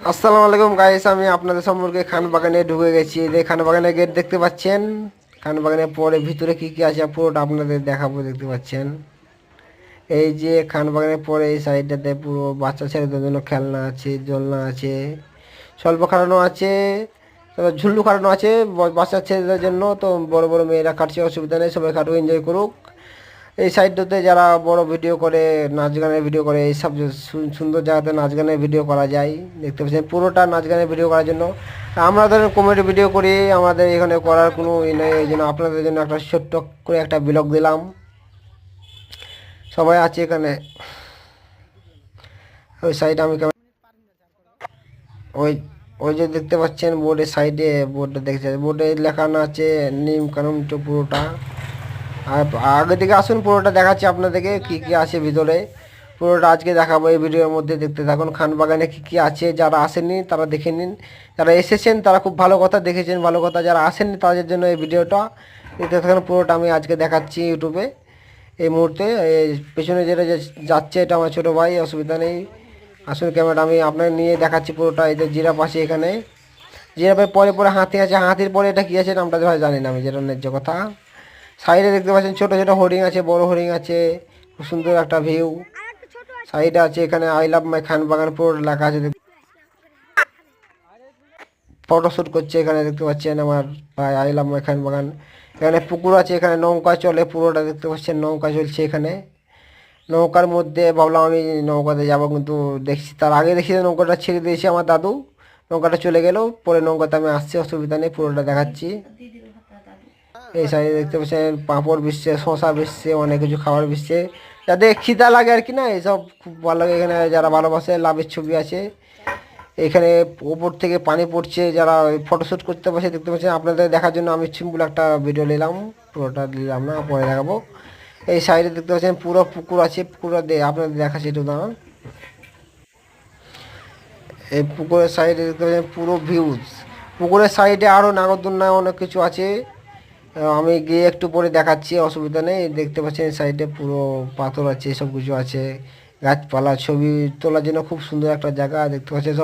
আসসালামু আলাইকুম গাইস, আমি আপনাদের সম্পর্কে খান বাগানে ঢুকে গেছি। এই যে খান বাগানের গেট দেখতে পাচ্ছেন। খান বাগানের পরে ভিতরে কি কি আছে পুরোটা আপনাদের দেখাবো, দেখতে পাচ্ছেন। এই যে খান বাগানের পরে এই সাইডটাতে পুরো বাচ্চা ছেলেদের জন্য খেলনা আছে, দোলনা আছে, স্বল্প খাটানো আছে, তারপর ঝুল্লু খাটানো আছে বাচ্চা ছেলেদের জন্য। তো বড় বড় মেয়েরা কাটছে, অসুবিধা নেই, সবাই খাটুক, এনজয় করুক। এই সাইডটাতে যারা বড় ভিডিও করে, নাচ গানের ভিডিও করে, এইসব যে সুন্দর জায়গাতে নাচ গানের ভিডিও করা যায়, দেখতে পাচ্ছেন পুরোটা নাচ গানের ভিডিও করার জন্য। আমরা ধরেন কমেডি ভিডিও করি, আমাদের এখানে করার কোনো ই নেই, এই জন্য আপনাদের জন্য একটা ছোট্ট করে একটা ব্লগ দিলাম। সবাই আছে এখানে। ওই সাইডে আমি ওই ওই যে দেখতে পাচ্ছেন বোর্ডের সাইডে, বোর্ডটা দেখতে বোর্ডে লেখানো আছে নিম কানুন তো পুরোটা। আর আগে থেকে আসুন, পুরোটা দেখাচ্ছি আপনাদেরকে কি কি আছে ভিতরে। পুরোটা আজকে দেখাবো এই ভিডিওর মধ্যে, দেখতে থাকুন। খান বাগানে কী কী আছে, যারা আসেননি তারা দেখে নিন, যারা এসেছেন তারা খুব ভালো কথা দেখেছেন, ভালো কথা। যারা আসেননি তাদের জন্য এই ভিডিওটা দেখতে থাকুন। পুরোটা আমি আজকে দেখাচ্ছি ইউটিউবে এই মুহূর্তে। এই পেছনে যেটা যাচ্ছে এটা আমার ছোটো ভাই, অসুবিধা নেই। আসুন, ক্যামেরাটা আমি আপনাকে নিয়ে দেখাচ্ছি পুরোটা। এই যে জিরাফ আছে এখানে, জিরাফের পরে পরে হাতি আছে, হাতির পরে এটা কী আছে নামটা ভাই জানি না আমি, যেটা ন্যায্য কথা। সাইডে দেখতে পাচ্ছেন ছোট ছোট হরিণ আছে, বড় হরিণ আছে, খুব সুন্দর একটা ভিউ। সাইডে আছে এখানে আই লাভ মাই খান বাগান পুরো লেখা আছে, ফটোশ্যুট করছে এখানে দেখতে পাচ্ছেন আমার ভাই, আই লাভ মাই খান বাগান। এখানে পুকুর আছে, এখানে নৌকা চলে পুরোটা দেখতে পাচ্ছেন, নৌকা চলছে এখানে। নৌকার মধ্যে ভাবলাম আমি নৌকাতে যাবো, কিন্তু দেখছি তার আগে দেখছি নৌকাটা ছেড়ে দিয়েছি আমার দাদু, নৌকাটা চলে গেল, পরে নৌকাতে আমি আসছি, অসুবিধা নেই, পুরোটা দেখাচ্ছি। এই সাইডে দেখতে পাচ্ছেন পাঁপড় বিশছে, শশা বিশছে, অনেক কিছু খাবার বিশছে, যাদের খিদা লাগে আর কি না, এইসব খুব ভালো লাগে। এখানে যারা ভালোবাসে লাভের ছবি আছে, এখানে ওপর থেকে পানি পড়ছে, যারা ফটোশ্যুট করতে পারছে দেখতে পাচ্ছেন। আপনাদের দেখার জন্য আমি সিম্পল একটা ভিডিও নিলাম, পুরোটা নিলাম না, পরে দেখাবো। এই সাইডে দেখতে পাচ্ছেন পুরো পুকুর আছে, পুকুর দিয়ে আপনাদের দেখাচ্ছি একটু দাঁড়ান। এই পুকুরের সাইডে দেখতে পাচ্ছেন পুরো ভিউজ। পুকুরের সাইডে আরও নাগরদোলনা অনেক কিছু আছে, আমি গিয়ে একটু পরে দেখাচ্ছি, অসুবিধা নেই। দেখতে পাচ্ছেন সাইডে পুরো পাথর আছে, সব কিছু আছে, গাছপালা, ছবি তোলার জন্য খুব সুন্দর একটা জায়গা দেখতে পাচ্ছেন। সব